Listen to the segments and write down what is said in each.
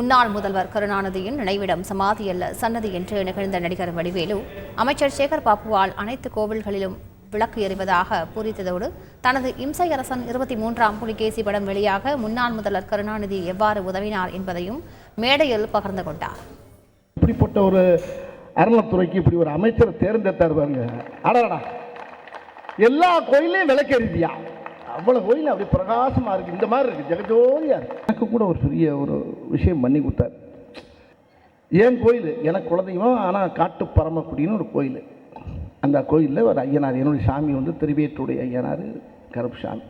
முன்னாள் முதல்வர் கருணாநிதியின் நினைவிடம் சமாதி அல்ல சன்னதி என்று நிகழ்ந்த நடிகர் வடிவேலு அமைச்சர் சேகர் பாபுவால் அனைத்து கோவில்களிலும் விளக்கு எறிவதாக பூரித்ததோடு தனது இம்சை அரசன் 23ஆம் புலிகேசி படம் வெளியாக முன்னாள் முதல்வர் கருணாநிதி எவ்வாறு உதவினார் என்பதையும் மேடையில் பகிர்ந்து கொண்டார். இப்படிப்பட்ட ஒரு அறநிலைத்துறைக்கு இப்படி ஒரு அமைச்சரை தேர்ந்தெடுத்தார் பாருங்க. அடடா, எல்லா கோயிலையும் விளக்கெறிதியா, அவ்வளவு கோயில் அப்படி பிரகாசமா இருக்கு, இந்த மாதிரி இருக்கு, ஜெகஜோதியா இருக்கு. எனக்கு கூட ஒரு பெரிய ஒரு விஷயம் பண்ணி கொடுத்தார். என் கோயில் எனக்கு குலதெய்வம், ஆனால் காட்டு பரமக்குடின்னு ஒரு கோயில். அந்த கோயிலில் ஒரு ஐயனார், என்னுடைய சாமி வந்து திருவேற்றுடைய ஐயனார் கருப்புசாமி.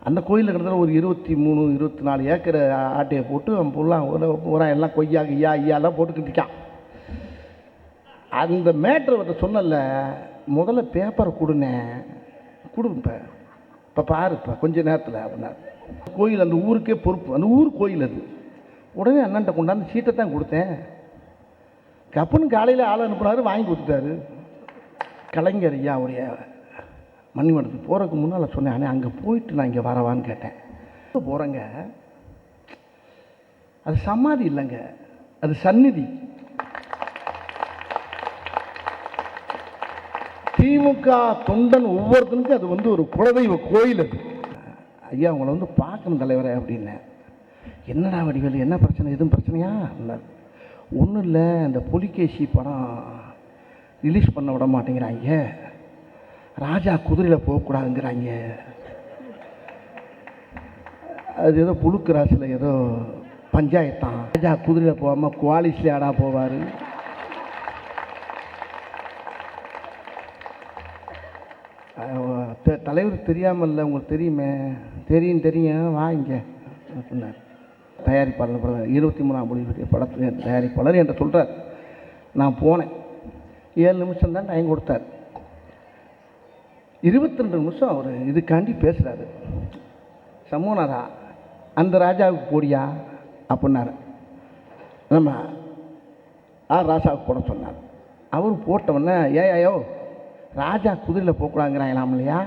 அந்த கோயிலில் கிட்டத்தட்ட ஒரு 23-24 ஏக்கர் ஆட்டையை போட்டு அவன் ஃபுல்லாக எல்லாம் கொய்யா ஐயா ஐயாலாம் போட்டுக்கிட்டு இருக்கான். அந்த மேட்ரு சொன்னல, முதல்ல பேப்பரை கொடுப்பேன் இப்போ பாருப்பா கொஞ்ச நேரத்தில் அப்படின்னா. கோயில் அந்த ஊருக்கே பொறுப்பு, அந்த ஊர் கோயில் அது. உடனே அண்ணன்ட்ட கொண்டாந்து சீட்டை தான் கொடுத்தேன். கப்புன்னு காலையில் ஆள் அனுப்புனாரு, வாங்கி கொடுத்துட்டாரு. கலைஞர் ஐயாவுடைய மணிமண்டலத்துக்கு போகிறதுக்கு முன்னால் சொன்னேன், அண்ணே அங்கே போயிட்டு நான் இங்கே வரவான்னு கேட்டேன். போகிறேங்க, அது சமாதி இல்லைங்க, அது சந்நிதி. திமுக தொண்டன் ஒவ்வொருத்தனுக்கும் அது வந்து ஒரு குலதெய்வ கோயில். அது ஐயா உங்களை வந்து பார்க்கணும் தலைவரை அப்படின்னேன். என்னடா வடிவேலு, என்ன பிரச்சனை, எதுவும் பிரச்சனையா? இல்லை, ஒன்றும் இல்லை, இந்த புலிகேசி படம் ரிலீஸ் பண்ண விட மாட்டேங்கிறாங்க, ராஜா குதிரையில் போகக்கூடாதுங்கிறாங்க, அது ஏதோ புழுக்கு ராசியில் ஏதோ பஞ்சாயத்தான், ராஜா குதிரையில் போகாமல் குவாலிஸ்ல ஆடா போவார். தலைவர் தெரியாமல்ல, உங்களுக்கு தெரியுமே, தெரியும் வாங்க அப்படின்னார். தயாரிப்பாளர் 23ஆம் புலிகேசி படத்தில் தயாரிப்பாளர் என்று சொல்கிறார். நான் போனேன், 7 நிமிஷம் தான் டைம் கொடுத்தார். 22 நிமிஷம் அவர் இதுக்காண்டி பேசுகிறாரு. சமூகநாதா அந்த ராஜாவுக்கு போடியா அப்படின்னாரு. நம்ம ராஜாவுக்கு போட சொன்னார். அவர் போட்டவுடனே ஏயோ ராஜா குதிரையில் போகக்கூடாங்கிறாங்களாம் இல்லையா,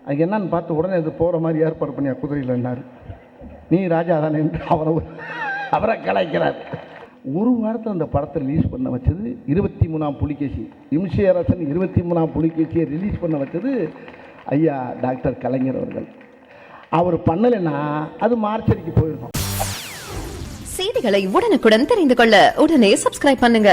அது என்னன்னு பார்த்து உடனே இது போகிற மாதிரி ஏற்பாடு பண்ணியா குதிரையில்னாரு. நீ ராஜா தானே என்று அவரை கலாய்க்கிறார். ஒரு வாரத்தில் அந்த படத்தை ரிலீஸ் பண்ண வச்சது 23ஆம் புலிகேசி. இம்சை அரசன் 23ஆம் புலிகேசியை ரிலீஸ் பண்ண வச்சது ஐயா டாக்டர் கலைஞர் அவர்கள். அவர் பண்ணலைன்னா அது மார்ச்சரிக்கு போயிருக்கும். செய்திகளை உடனுக்குடன் தெரிந்து கொள்ள உடனே சப்ஸ்கிரைப் பண்ணுங்க.